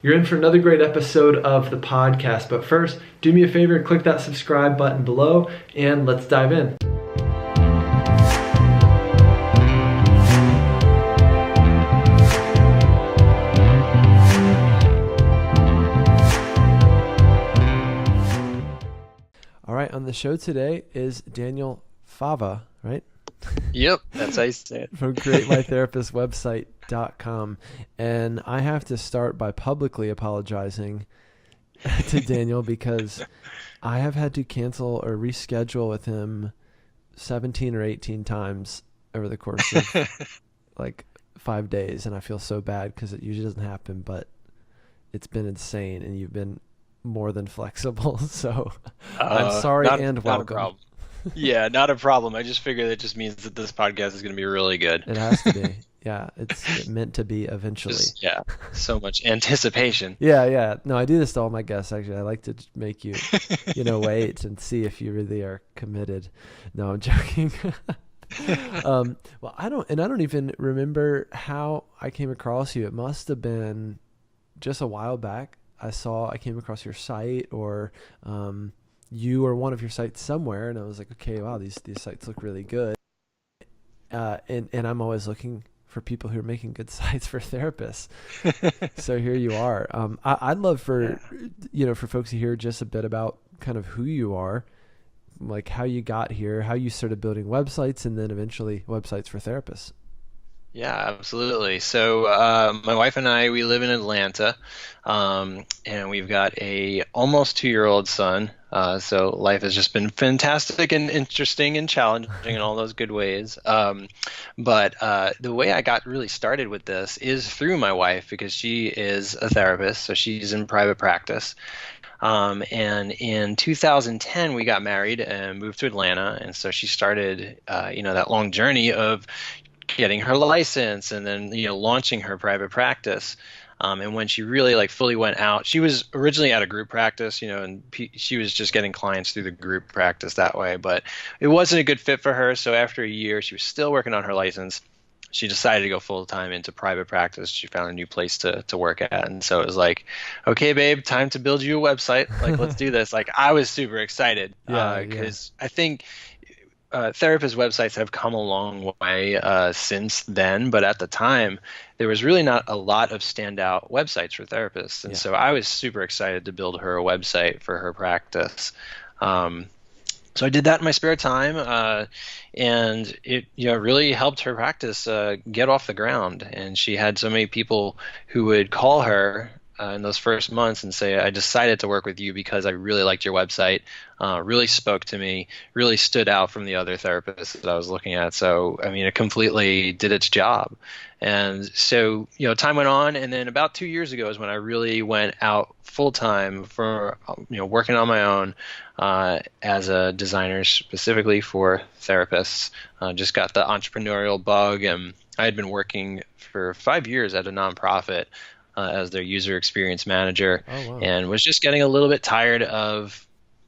You're in for another great episode of the podcast, but first, do me a favor and click that subscribe button below, and let's dive in. All right, on the show today is Daniel Fava, right? Yep, that's how you say it. From createmytherapistwebsite.com. And I have to start by publicly apologizing to Daniel because I have had to cancel or reschedule with him 17 or 18 times over the course of like 5 days. And I feel so bad because it usually doesn't happen, but it's been insane and you've been more than flexible. So I'm sorry and welcome. Not a problem. Yeah, not a problem. I just figure that just means that this podcast is going to be really good. It has to be. Yeah, it's meant to be eventually. Yeah, so much anticipation. Yeah. No, I do this to all my guests, actually. I like to make you, wait and see if you really are committed. No, I'm joking. Well, I don't even remember how I came across you. It must have been just a while back. I came across your site or you or one of your sites somewhere, and I was like, okay, wow, these sites look really good. And I'm always looking for people who are making good sites for therapists. So here you are. I'd love for folks to hear just a bit about kind of who you are, like how you got here, how you started building websites, and then eventually websites for therapists. Yeah, absolutely. So my wife and I, we live in Atlanta, and we've got a almost 2-year-old son. So life has just been fantastic and interesting and challenging in all those good ways. But the way I got really started with this is through my wife, because she is a therapist, so she's in private practice. And in 2010, we got married and moved to Atlanta, and so she started, that long journey of getting her license and then launching her private practice. And when she really fully went out, she was originally at a group practice, and she was just getting clients through the group practice that way, but it wasn't a good fit for her. So after a year, she was still working on her license. She decided to go full time into private practice. She found a new place to work at. And so it was like, okay, babe, time to build you a website. Let's do this. I was super excited because I think therapist websites have come a long way since then, but at the time, there was really not a lot of standout websites for therapists. And so I was super excited to build her a website for her practice. So I did that in my spare time, and it really helped her practice get off the ground. And she had so many people who would call her in those first months and say, I decided to work with you because I really liked your website, really spoke to me, really stood out from the other therapists that I was looking at. So, it completely did its job. And so, time went on. And then about 2 years ago is when I really went out full time for, working on my own as a designer specifically for therapists. Just got the entrepreneurial bug. And I had been working for 5 years at a nonprofit as their user experience manager, and was just getting a little bit tired of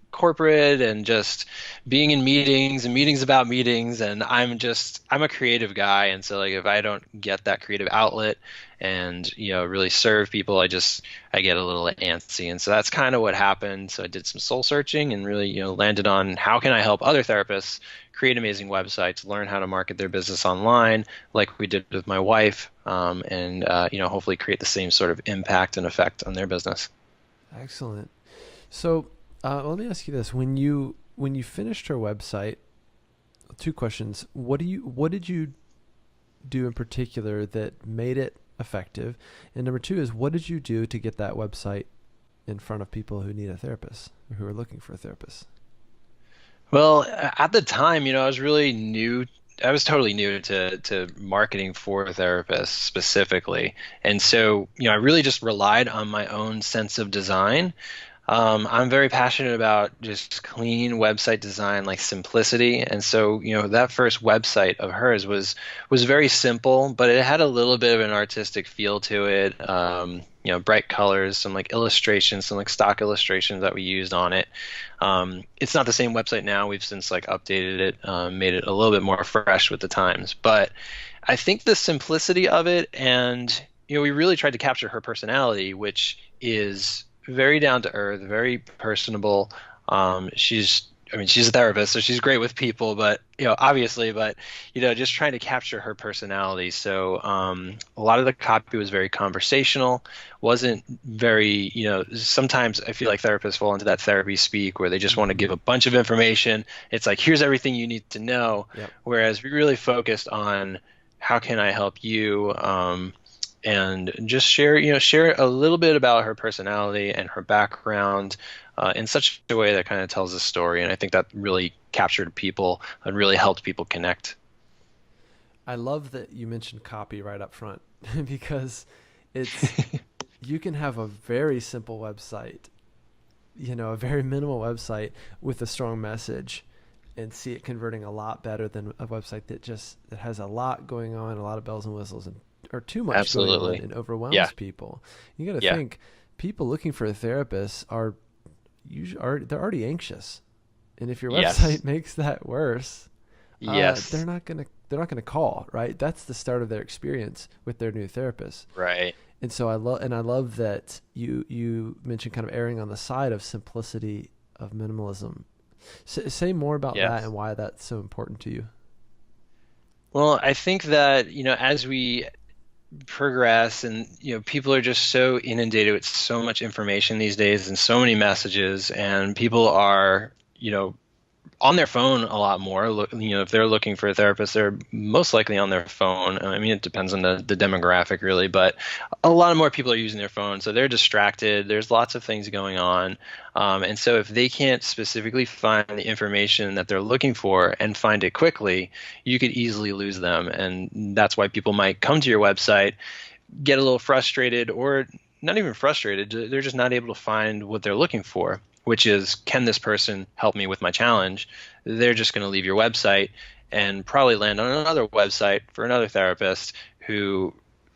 corporate and just being in meetings and meetings about meetings. And I'm a creative guy. And so if I don't get that creative outlet and, really serve people, I get a little antsy. And so that's kind of what happened. So I did some soul searching and really, landed on how can I help other therapists create amazing websites, learn how to market their business online like we did with my wife, and hopefully create the same sort of impact and effect on their business. Excellent. So let me ask you this: when you finished her website, 2 questions. What did you do in particular that made it effective? And number 2 is, what did you do to get that website in front of people who need a therapist or who are looking for a therapist? Well, at the time, I was really new. I was totally new to marketing for therapists specifically. And so, I really just relied on my own sense of design. I'm very passionate about just clean website design, like simplicity. And so, that first website of hers was very simple, but it had a little bit of an artistic feel to it. Bright colors, some illustrations, some stock illustrations that we used on it. It's not the same website now. We've since updated it, made it a little bit more fresh with the times. But I think the simplicity of it and we really tried to capture her personality, which is very down to earth, very personable. I mean, she's a therapist, so she's great with people, but obviously, but just trying to capture her personality. So a lot of the copy was very conversational, wasn't very, sometimes I feel like therapists fall into that therapy speak where they just want to give a bunch of information. It's like, here's everything you need to know. Yep. Whereas we really focused on how can I help you, and just share a little bit about her personality and her background, in such a way that kind of tells a story. And I think that really captured people and really helped people connect. I love that you mentioned copy right up front because it's you can have a very simple website, a very minimal website with a strong message and see it converting a lot better than a website that has a lot going on, a lot of bells and whistles, and or too much going on Absolutely. and overwhelms Yeah. people. You got to Yeah. think people looking for a therapist are usually they're already anxious, and if your Yes. website makes that worse, Yes. they're not gonna call, right? That's the start of their experience with their new therapist. Right. And so I love that you mentioned kind of erring on the side of simplicity, of minimalism. Say more about that Yes. and why that's so important to you. Well, I think that, as we progress and, people are just so inundated with so much information these days and so many messages, and people are, on their phone a lot more. If they're looking for a therapist, they're most likely on their phone. I mean, it depends on the demographic really, but a lot of more people are using their phone, so they're distracted. There's lots of things going on, and so if they can't specifically find the information that they're looking for and find it quickly, you could easily lose them, and that's why people might come to your website, get a little frustrated, or not even frustrated. They're just not able to find what they're looking for, which is, can this person help me with my challenge? They're just going to leave your website and probably land on another website for another therapist who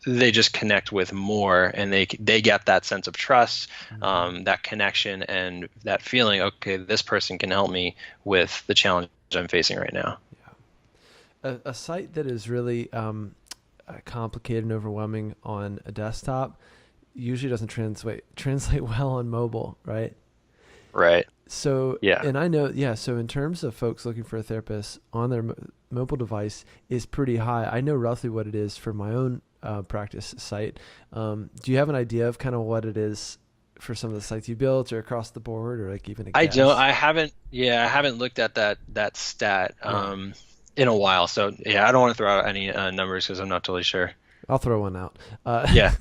they just connect with more, and they get that sense of trust, Hmm. that connection, and that feeling. Okay, this person can help me with the challenge I'm facing right now. A site that is really complicated and overwhelming on a desktop usually doesn't translate well on mobile, right? Right. So, Yeah. and I know, yeah. So, in terms of folks looking for a therapist on their mobile device is pretty high. I know roughly what it is for my own practice site. Do you have an idea of kind of what it is for some of the sites you built, or across the board, or like even a I don't. guess? I haven't. Yeah, I haven't looked at that stat Yeah, in a while. So yeah, I don't want to throw out any numbers because I'm not totally sure. I'll throw one out. Yeah.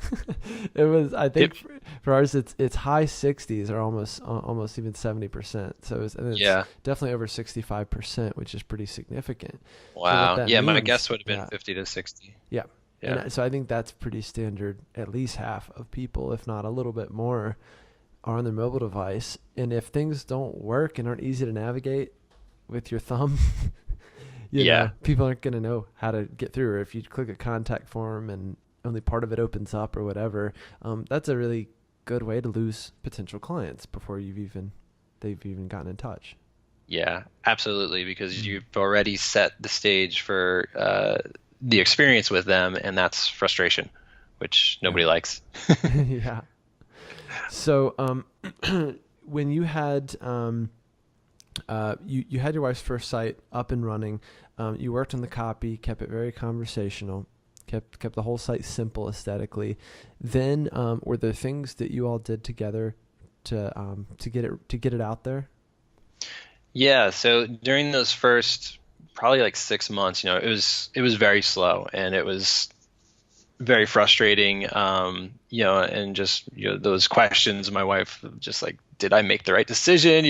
It was, I Yep. think, for ours, it's high 60s or almost even 70%. So and it's Yeah. definitely over 65%, which is pretty significant. So what Wow. that Yeah, my means, guess would have been yeah, 50 to 60. yeah. And Yeah. so I think that's pretty standard. At least half of people, if not a little bit more, are on their mobile device. And if things don't work and aren't easy to navigate with your thumb, Yeah. people aren't going to know how to get through. Or if you click a contact form and only part of it opens up or whatever, that's a really good way to lose potential clients before they've even gotten in touch. Yeah. Absolutely. Because Mm. you've already set the stage for the experience with them, and that's frustration, which Yeah. nobody likes. Yeah. So, when you had you had your wife's first site up and running, you worked on the copy, kept it very conversational, kept the whole site simple aesthetically. Then, were there things that you all did together to get it out there? Yeah, so during those first probably like 6 months, it was very slow, and it was very frustrating. And just those questions, my wife just like, did I make the right decision?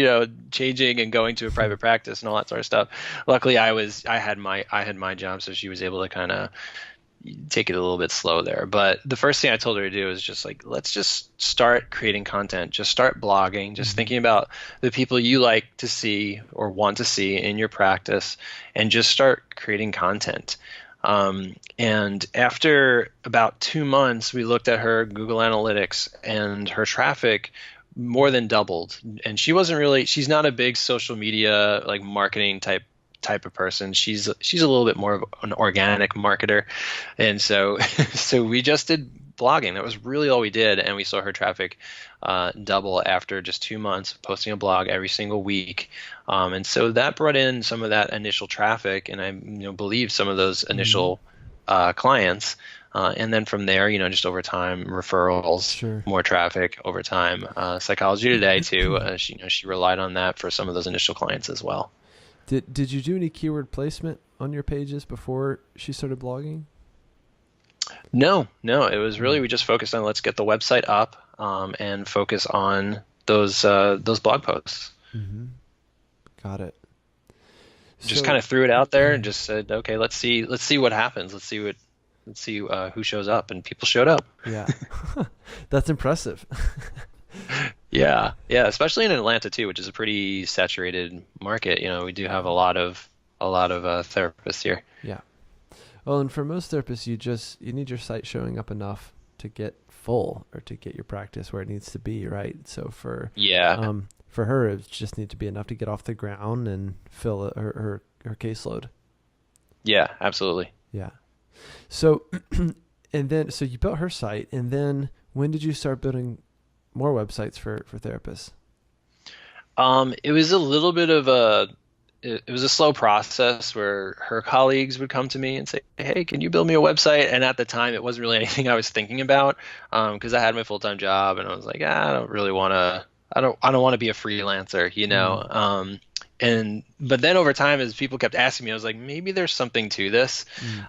Changing and going to a private practice and all that sort of stuff. Luckily, I had my job, so she was able to kind of take it a little bit slow there. But the first thing I told her to do is just like, let's just start creating content. Just start blogging, just Hmm. thinking about the people you like to see or want to see in your practice, and just start creating content. And after about 2 months, we looked at her Google Analytics, and her traffic more than doubled. And she's not a big social media like marketing type of person. She's a little bit more of an organic marketer, and so so we just did blogging. That was really all we did, and we saw her traffic double after just 2 months of posting a blog every single week. And so that brought in some of that initial traffic, and I believe some of those Mm-hmm. initial clients. And then from there, just over time, referrals, Sure. more traffic over time. Psychology Today too. She relied on that for some of those initial clients as well. Did you do any keyword placement on your pages before she started blogging? No, no, it was Mm. really we just focused on let's get the website up and focus on those blog posts. Mm-hmm. Got it. Just kind So, of threw it out there and just said, okay, let's see what happens. Let's see who shows up, and people showed up. yeah, that's impressive. Yeah, yeah, especially in Atlanta too, which is a pretty saturated market. We do have a lot of therapists here. Yeah. Well, and for most therapists, you need your site showing up enough to get full or to get your practice where it needs to be, right? So Yeah, for her, it just need to be enough to get off the ground and fill her caseload. yeah, absolutely. Yeah. So, and then so you built her site, and then when did you start building more websites for therapists? It was a little bit of it was a slow process where her colleagues would come to me and say, "Hey, can you build me a website?" And at the time, it wasn't really anything I was thinking about because I had my full-time job, and I was like, I don't really want to. I don't want to be a freelancer, you know. Mm, And but then over time, as people kept asking me, I was like, maybe there's something to this.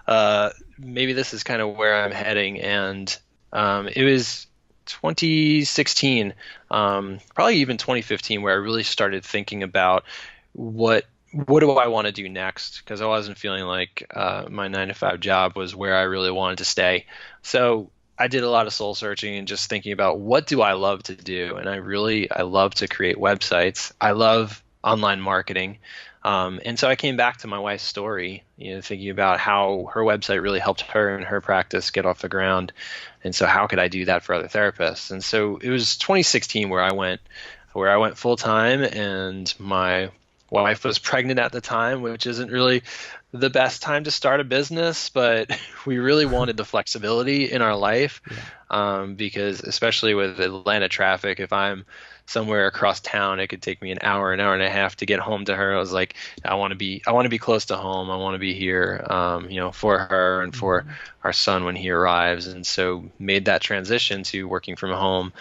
mm, Maybe this is kind of where I'm heading. And it was 2016, probably even 2015, where I really started thinking about what do I want to do next? Because I wasn't feeling like my 9 to 5 job was where I really wanted to stay. So I did a lot of soul searching and just thinking about what do I love to do, and I love to create websites. I love online marketing, and so I came back to my wife's story, thinking about how her website really helped her and her practice get off the ground, and so how could I do that for other therapists? And so it was 2016 where I went full time, and my wife was pregnant at the time, which isn't really the best time to start a business, but we really wanted the flexibility in our life yeah. because especially with Atlanta traffic, if I'm somewhere across town, it could take me an hour and a half to get home to her. I was like, I want to be close to home. I want to be here, for her and for Hmm. our son when he arrives. And so made that transition to working from home,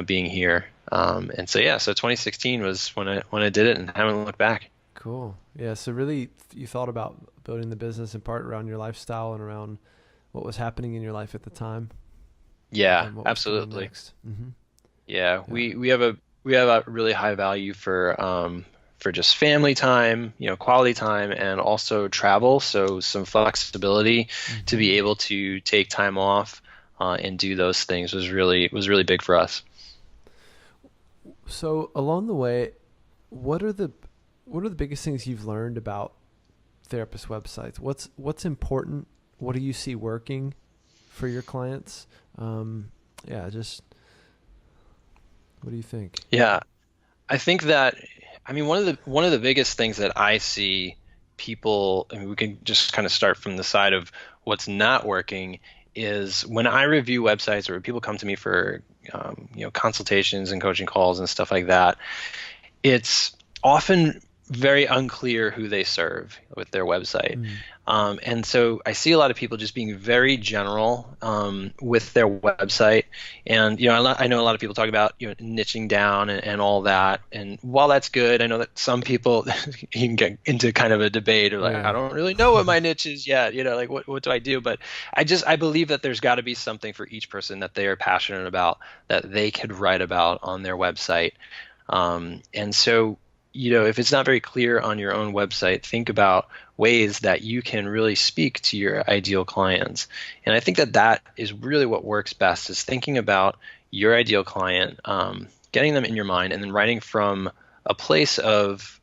being here. And so yeah, so 2016 was when I did it and haven't looked back. Cool. Yeah. So really, you thought about building the business in part around your lifestyle and around what was happening in your life at the time Yeah, and what was coming absolutely. next. Hmm. Yeah, Yeah. we have a really high value for just family time, quality time, and also travel. So some flexibility to Hmm. be able to take time off and do those things was really big for us. So along the way, what are the what are the biggest things you've learned about therapist websites? What's important? What do you see working for your clients? Um, yeah, just what do you think? Yeah, I think that I mean one of the biggest things that I see people, I mean, we can just kind of start from the side of what's not working is when I review websites or people come to me for consultations and coaching calls and stuff like that. It's often very unclear who they serve with their website. Mm, And so I see a lot of people just being very general with their website. And, I know a lot of people talk about, niching down and all that. And while that's good, I know that some people you can get into kind of a debate of like, I yeah. don't really know what my niche is yet. Like what do I do? But I believe that there's got to be something for each person that they are passionate about that they could write about on their website. And so, if it's not very clear on your own website, think about ways that you can really speak to your ideal clients. And I think that that is really what works best is thinking about your ideal client, getting them in your mind, and then writing from a place of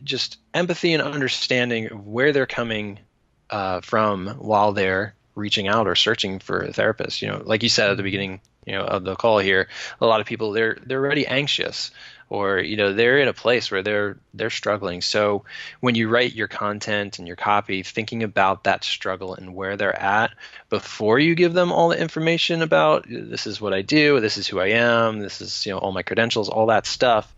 just empathy and understanding of where they're coming from while they're reaching out or searching for a therapist. Like you said at the Hmm. beginning of the call here, a lot of people they're already anxious, or they're in a place where they're struggling. So when you write your content and your copy, thinking about that struggle and where they're at before you give them all the information about this is what I do, this is who I am, this is all my credentials, all that stuff.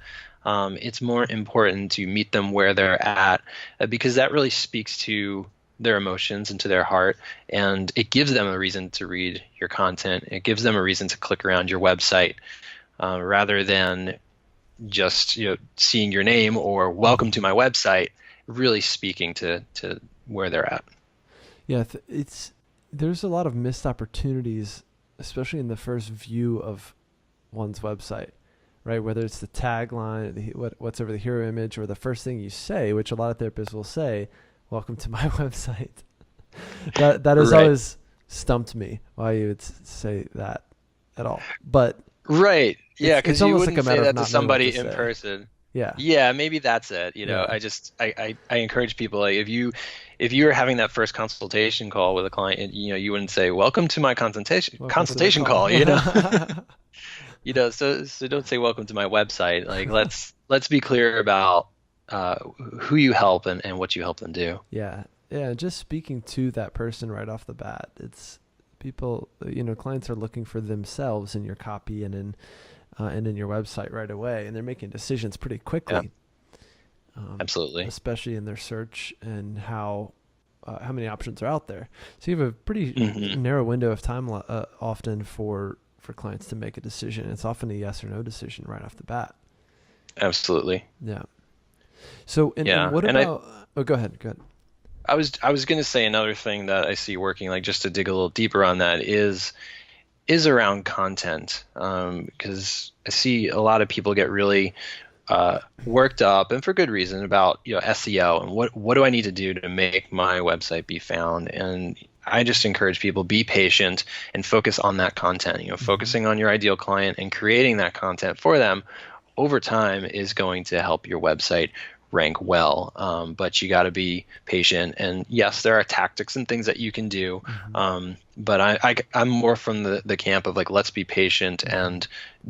It's more important to meet them where they're at, because that really speaks to their emotions and to their heart, and it gives them a reason to read your content. It gives them a reason to click around your website, rather than just seeing your name or welcome to my website, really speaking to where they're at. Yeah, there's a lot of missed opportunities, especially in the first view of one's website, right? Whether it's the tagline, what's over the hero image, or the first thing you say, which a lot of therapists will say, "Welcome to my website." That has Right. always stumped me why you would say that at all. But Right. Yeah, it's because you almost like a wouldn't say matter of that to not knowing what to somebody in say. person. Yeah, Yeah, maybe that's it. yeah. I encourage people, like, if you're having that first consultation call with a client, and, you wouldn't say, "Welcome to my consultation Welcome to the consultation call. call," so don't say "Welcome to my website." Like, let's be clear about who you help and what you help them do. Yeah, yeah. Just speaking to that person right off the bat, it's people. Clients are looking for themselves in your copy and in your website right away, and they're making decisions pretty Yeah, quickly, absolutely. especially in their search and how many options are out there. So you have a pretty Hmm. narrow window of time often for clients to make a decision. It's often a yes or no decision right off the bat. Absolutely. Yeah. So and Yeah, what and about? Oh, go ahead. Go ahead. I was going to say another thing that I see working, like, just to dig a little deeper on that, is around content, because I see a lot of people get really worked up, and for good reason, about SEO and what do I need to do to make my website be found. And I just encourage people, be patient and focus on that content. Hmm. Focusing on your ideal client and creating that content for them over time is going to help your website rank well. But you got to be patient. And yes, there are tactics and things that you can do. Hmm. But I'm more from the camp of, like, let's be patient Hmm. and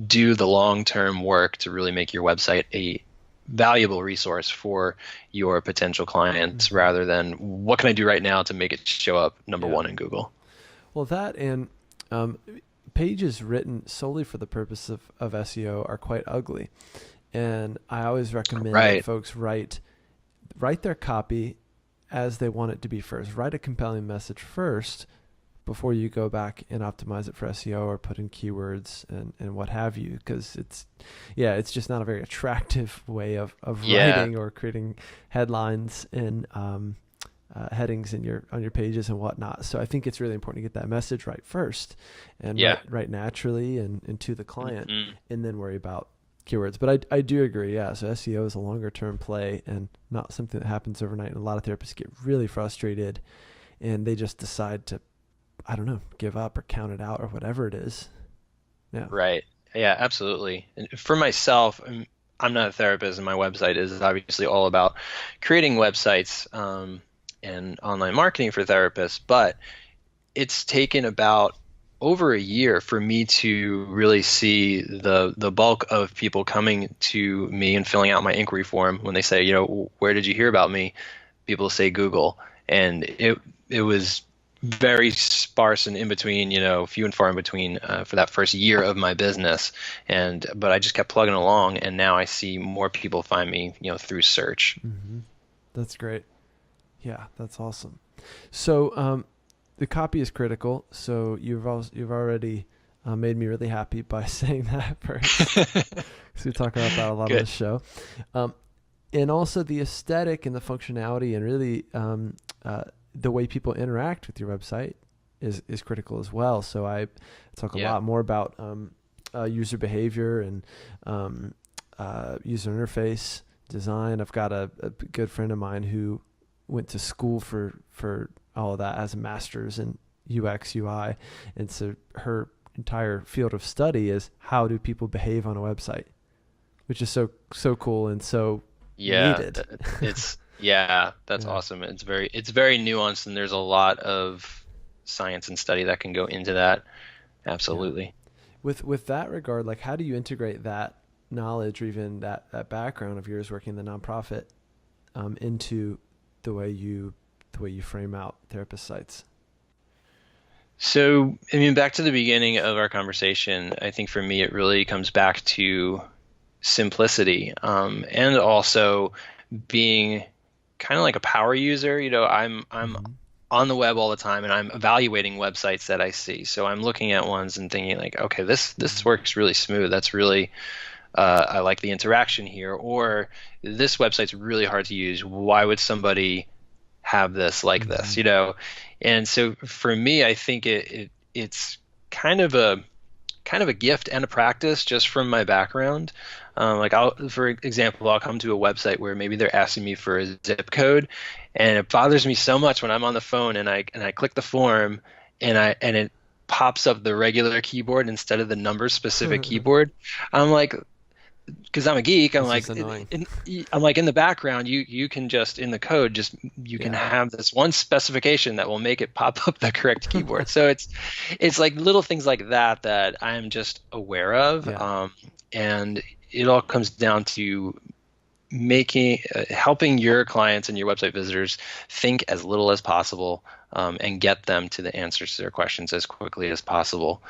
do the long-term work to really make your website a valuable resource for your potential clients, Hmm. rather than what can I do right now to make it show up number Yeah. one in Google. Well, that and um, pages written solely for the purpose of SEO are quite ugly. And I always recommend that Right. folks write their copy as they want it to be first. Write a compelling message first before you go back and optimize it for SEO or put in keywords and what have you. Because it's just not a very attractive way of Yeah. writing or creating headlines and headings on your pages and whatnot. So I think it's really important to get that message right first and Yeah. write naturally and to the client, Hmm. and then worry about keywords. But I do agree, yeah. So SEO is a longer term play and not something that happens overnight. And a lot of therapists get really frustrated and they just decide to, I don't know, give up or count it out or whatever it is. Yeah. Right. Yeah, absolutely. And for myself, I'm not a therapist, and my website is obviously all about creating websites, and online marketing for therapists. But it's taken about over a year for me to really see the bulk of people coming to me and filling out my inquiry form when they say, where did you hear about me? People say Google, and it was very sparse and in between, few and far in between, for that first year of my business. But I just kept plugging along, and now I see more people find me, through search. Hmm. That's great. Yeah, that's awesome. So the copy is critical. So you've already made me really happy by saying that first. So we talk about that a lot on the Good. show. Um, and also the aesthetic and the functionality and really the way people interact with your website is critical as well. So I talk a Yeah. lot more about user behavior and user interface design. I've got a good friend of mine who went to school for all of that as a master's in UX UI, and so her entire field of study is how do people behave on a website, which is so cool and so Yeah, needed. yeah, that's Yeah. awesome. It's very nuanced, and there's a lot of science and study that can go into that. Yeah. Absolutely. With that regard, like how do you integrate that knowledge or even that background of yours working in the nonprofit into the way you the way you frame out therapist sites? So, I mean, back to the beginning of our conversation, I think for me, it really comes back to simplicity, and also being kind of like a power user. I'm Mm-hmm. on the web all the time, and I'm evaluating websites that I see. So I'm looking at ones and thinking like, okay, this Mm-hmm. works really smooth. That's really I like the interaction here. Or this website's really hard to use. Why would somebody have this like Mm-hmm. this? And so for me, I think it's kind of a gift and a practice just from my background. Like for example, I'll come to a website where maybe they're asking me for a zip code, and it bothers me so much when I'm on the phone and I click the form and it pops up the regular keyboard instead of the number specific keyboard. I'm like, because I'm a geek, I'm It's like, just annoying. I'm like in the background, you can just in the code, just you can Yeah. have this one specification that will make it pop up the correct keyboard. So it's like little things like that that I'm just aware of, Yeah. and it all comes down to making helping your clients and your website visitors think as little as possible, and get them to the answers to their questions as quickly as possible.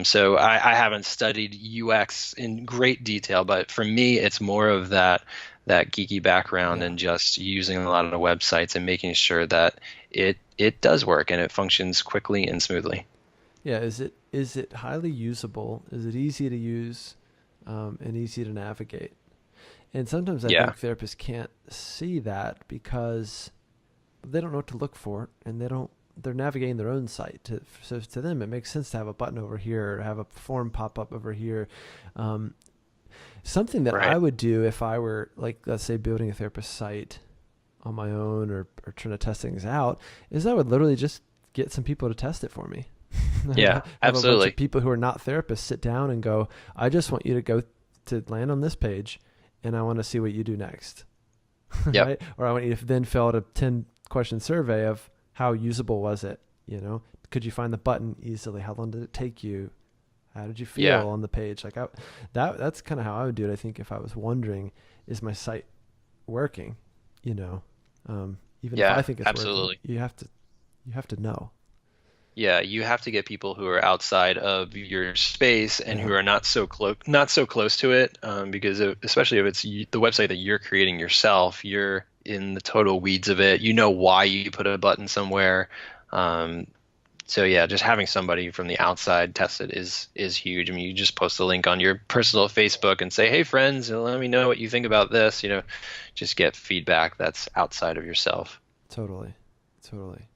So I haven't studied UX in great detail, but for me, it's more of that geeky background Yeah. and just using a lot of the websites and making sure that it does work and it functions quickly and smoothly. Yeah. Is it highly usable? Is it easy to use and easy to navigate? And sometimes I Yeah, think therapists can't see that because they don't know what to look for, and they're navigating their own site. So to them, it makes sense to have a button over here or have a form pop up over here. Um, Something that I right. would do if I were, like, let's say, building a therapist site on my own, or trying to test things out, is I would literally just get some people to test it for me. Yeah, Have a bunch of absolutely. people who are not therapists sit down and go, I just want you to go to land on this page, and I want to see what you do next. Yep. Right? Or I want you to then fill out a 10 question survey of how usable was it? Could you find the button easily? How long did it take you? How did you Yeah. feel on the page? That's kind of how I would do it. I think if I was wondering, is my site working? You know, Even if I Yeah, think it's working, absolutely. you have to know. Yeah, you have to get people who are outside of your space and who Yeah. are not so close to it, because especially if it's the website that you're creating yourself, you're in the total weeds of it. You know why you put a button somewhere. Um, so yeah, just having somebody from the outside test it is huge. I mean, you just post a link on your personal Facebook and say, "Hey friends, let me know what you think about this." Just get feedback that's outside of yourself. Totally. Totally.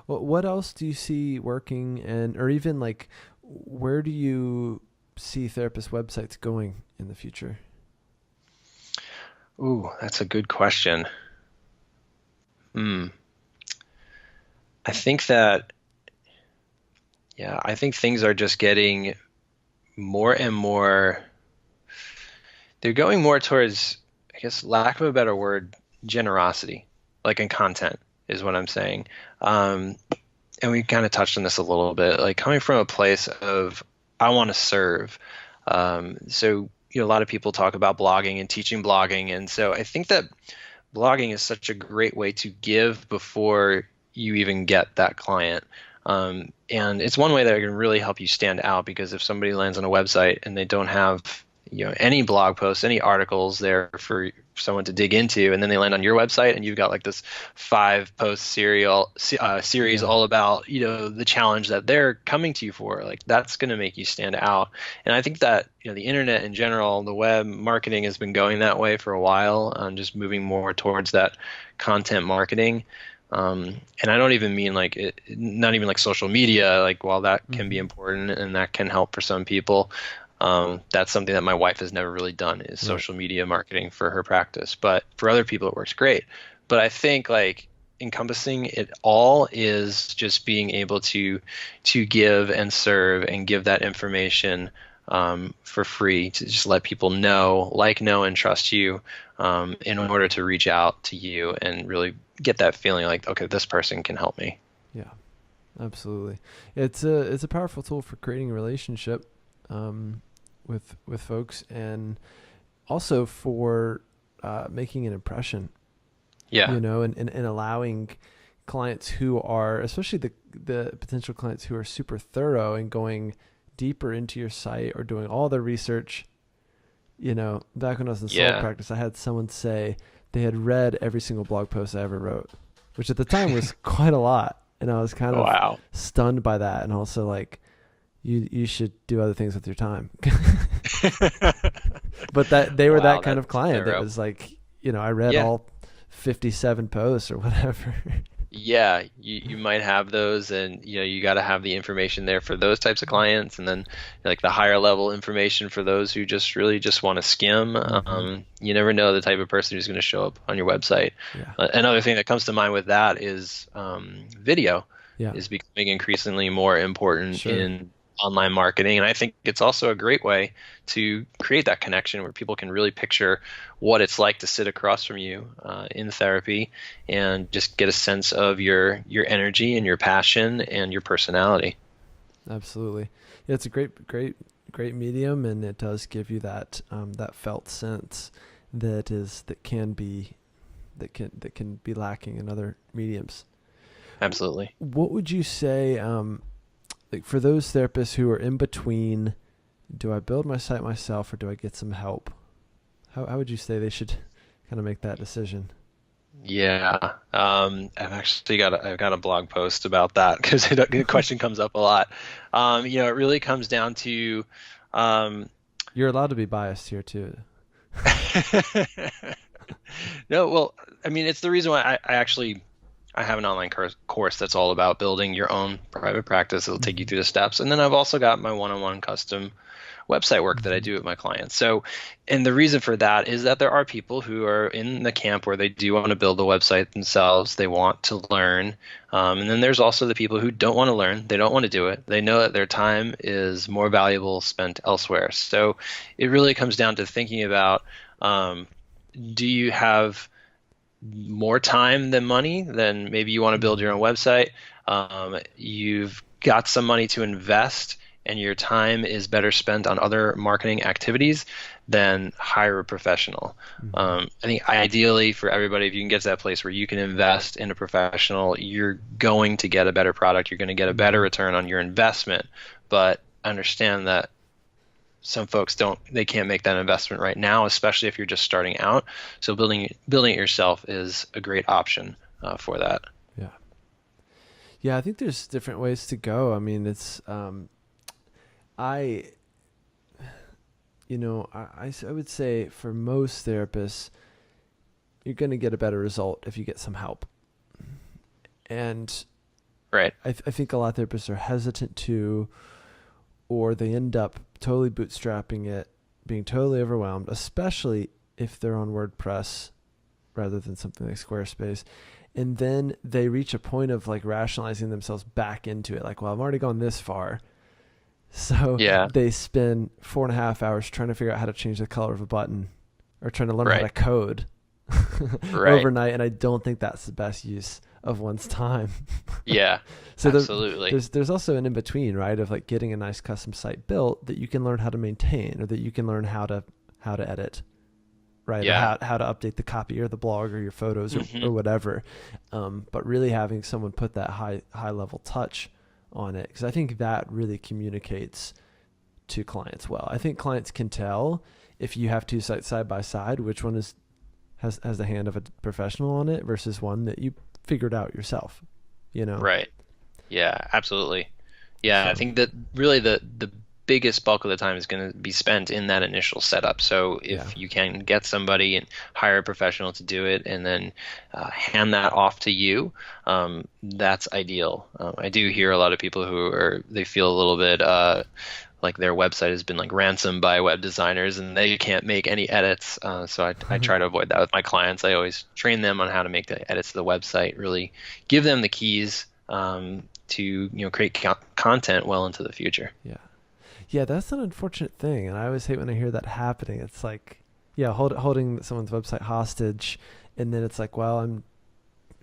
Well, what else do you see working, or even like, where do you see therapist websites going in the future? Ooh, that's a good question. Hmm. I think that Yeah, I think things are just getting more and more, they're going more towards, I guess, lack of a better word, generosity, like in content is what I'm saying. Um, and we kind of touched on this a little bit, like coming from a place of, I want to serve. So, a lot of people talk about blogging and teaching blogging. And so I think that blogging is such a great way to give before you even get that client. And it's one way that it can really help you stand out, because if somebody lands on a website and they don't have any blog posts, any articles there for someone to dig into, and then they land on your website and you've got like this 5 post series Yeah. all about the challenge that they're coming to you for, like that's going to make you stand out. And I think that the internet in general, the web marketing has been going that way for a while, just moving more towards that content marketing. And I don't even mean like not even like social media, like while that can be Mm-hmm. important and that can help for some people, that's something that my wife has never really done, is Right. social media marketing for her practice. But for other people, it works great. But I think like encompassing it all is just being able to give and serve and give that information, for free, to just let people know and trust you, in order to reach out to you and really get that feeling like, okay, this person can help me. Yeah. Absolutely. It's a powerful tool for creating a relationship. with folks, and also for making an impression, Yeah. and allowing clients who are, especially the potential clients who are super thorough and going deeper into your site or doing all their research. Back when I was in solo Yeah. practice, I had someone say they had read every single blog post I ever wrote, which at the time was quite a lot. And I was kind of Wow. stunned by that. And also like, you should do other things with your time. But that they were Wow, that kind of that's client that thorough. was like, I read Yeah. all 57 posts or whatever. Yeah, you might have those, and you got to have the information there for those types of clients, and then like the higher level information for those who just really just want to skim. Hmm. You never know the type of person who's going to show up on your website. Yeah. Another thing that comes to mind with that is video Yeah. is becoming increasingly more important Sure. in online marketing, and I think it's also a great way to create that connection where people can really picture what it's like to sit across from you in therapy and just get a sense of your energy and your passion and your personality. Absolutely. Yeah, it's a great medium, and it does give you that felt sense that can be lacking in other mediums. Absolutely. What would you say, like for those therapists who are in between, do I build my site myself or do I get some help? How would you say they should kind of make that decision? Yeah, I've got a blog post about that because the question comes up a lot. It really comes down to um, You're allowed to be biased here too. no, well, I mean, it's the reason why I have an online course that's all about building your own private practice. It'll take you Hmm. through the steps, and then I've also got my one-on-one custom website work that I Hmm. do with my clients. So, and the reason for that is that there are people who are in the camp where they do want to build the website themselves. They want to learn, and then there's also the people who don't want to learn. They don't want to do it. They know that their time is more valuable spent elsewhere. So, it really comes down to thinking about. Do you have more time than money? Then maybe you want to build your own Hmm. website. You've got some money to invest, and your time is better spent on other marketing activities, then hire a professional. Hmm. I think ideally for everybody, if you can get to that place where you can invest in a professional, you're going to get a better product. You're going to get a better Hmm. return on your investment. But understand that some folks they can't make that investment right now, especially if you're just starting out. So building it yourself is a great option for that. Yeah. Yeah, I think there's different ways to go. I mean, it's I I would say for most therapists, you're going to get a better result if you get some help. And Right. I think a lot of therapists are hesitant to, or they end up totally bootstrapping it, being totally overwhelmed, especially if they're on WordPress rather than something like Squarespace. And then they reach a point of like rationalizing themselves back into it. Like, well, I've already gone this far. So Yeah. they spend 4.5 hours trying to figure out how to change the color of a button or trying to learn how to Right. code Right. overnight. And I don't think that's the best use of one's time. Yeah. So Absolutely. there's also an in between, right? Of like getting a nice custom site built that you can learn how to maintain, or that you can learn how to edit, right? Or Yeah. how to update the copy or the blog or your photos or Hmm. whatever. But really having someone put that high level touch on it, because I think that really communicates to clients well. I think clients can tell if you have two sites side by side, which one has the hand of a professional on it versus one that you figured out yourself. You know. Right. Yeah. Absolutely. Yeah. I So think that really the biggest bulk of the time is going to be spent in that initial setup. So yeah. if you can get somebody and hire a professional to do it, and then hand that off to you, that's ideal. I do hear a lot of people they feel a little bit like their website has been like ransomed by web designers and they can't make any edits. So I try to avoid that with my clients. I always train them on how to make the edits to the website, really give them the keys to create content well into the future. Yeah. Yeah, that's an unfortunate thing, and I always hate when I hear that happening. It's like, yeah, holding someone's website hostage, and then it's like, well, I'm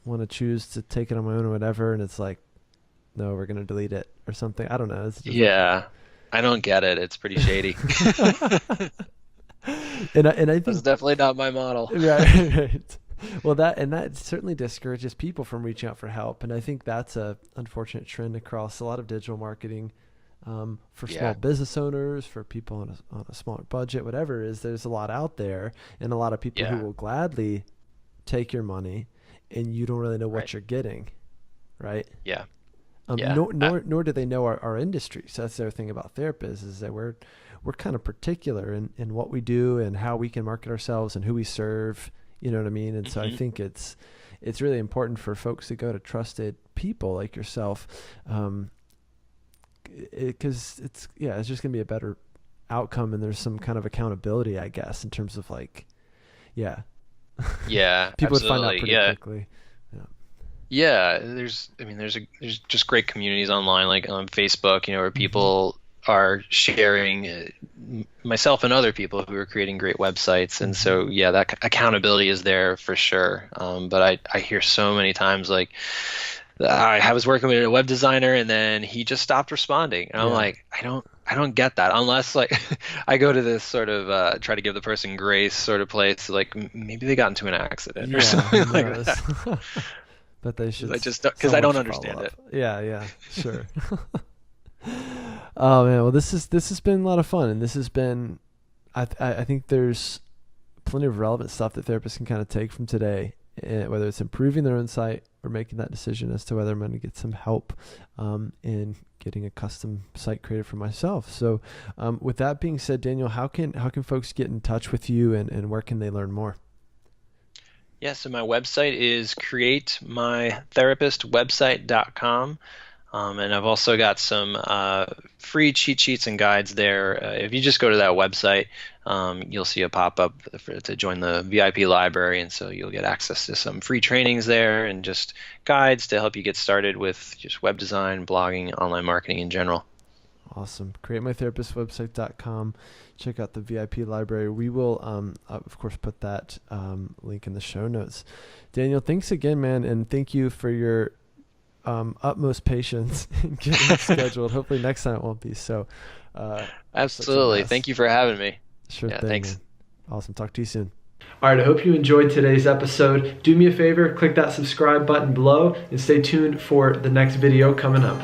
want to choose to take it on my own or whatever, and it's like, no, we're gonna delete it or something. I don't know. It's just Yeah. I don't get it. It's pretty shady. And I That's think definitely not my model. right, right. Well, that certainly discourages people from reaching out for help, and I think that's a unfortunate trend across a lot of digital marketing. For small Yeah, business owners, for people on a smaller budget, whatever it is, there's a lot out there, and a lot of people who yeah, will gladly take your money, and you don't really know right. what you're getting, right? Yeah, yeah, Nor do they know our industry. So that's the other thing about therapists is that we're kind of particular in what we do and how we can market ourselves and who we serve. You know what I mean? And so I hmm think it's really important for folks to go to trusted people like yourself, because it's just gonna be a better outcome, and there's some kind of accountability, I guess, in terms of like, yeah, yeah, people would find out absolutely. pretty Yeah, quickly. Yeah. yeah. I mean, there's just great communities online, like on Facebook, where hmm people are sharing, myself and other people who are creating great websites, and hmm so yeah, that accountability is there for sure. But I hear so many times like I was working with a web designer and then he just stopped responding. And I'm Yeah. like, I don't get that unless like I go to this sort of try to give the person grace sort of place, like maybe they got into an accident or Yeah. Who something like knows? that. But they should. I just because I Someone don't should follow understand up. it. Yeah. Yeah. Sure. Oh man. Well, this has been a lot of fun, and this has been. I think there's plenty of relevant stuff that therapists can kind of take from today, whether it's improving their own site or making that decision as to whether I'm going to get some help in getting a custom site created for myself. So, with that being said, Daniel, how can folks get in touch with you, and where can they learn more? Yeah, so my website is createmytherapistwebsite.com. And I've also got some free cheat sheets and guides there. If you just go to that website, you'll see a pop-up to join the VIP library, and so you'll get access to some free trainings there and just guides to help you get started with just web design, blogging, online marketing in general. Awesome. CreateMyTherapistWebsite.com. Check out the VIP library. We will, of course, put that link in the show notes. Daniel, thanks again, man, and thank you for your utmost patience in getting it scheduled. Hopefully next time it won't be such a Absolutely. mess. Thank you for having me. Sure Yeah, thing, thanks. man. Awesome. Talk to you soon. All right, I hope you enjoyed today's episode. Do me a favor, click that subscribe button below and stay tuned for the next video coming up.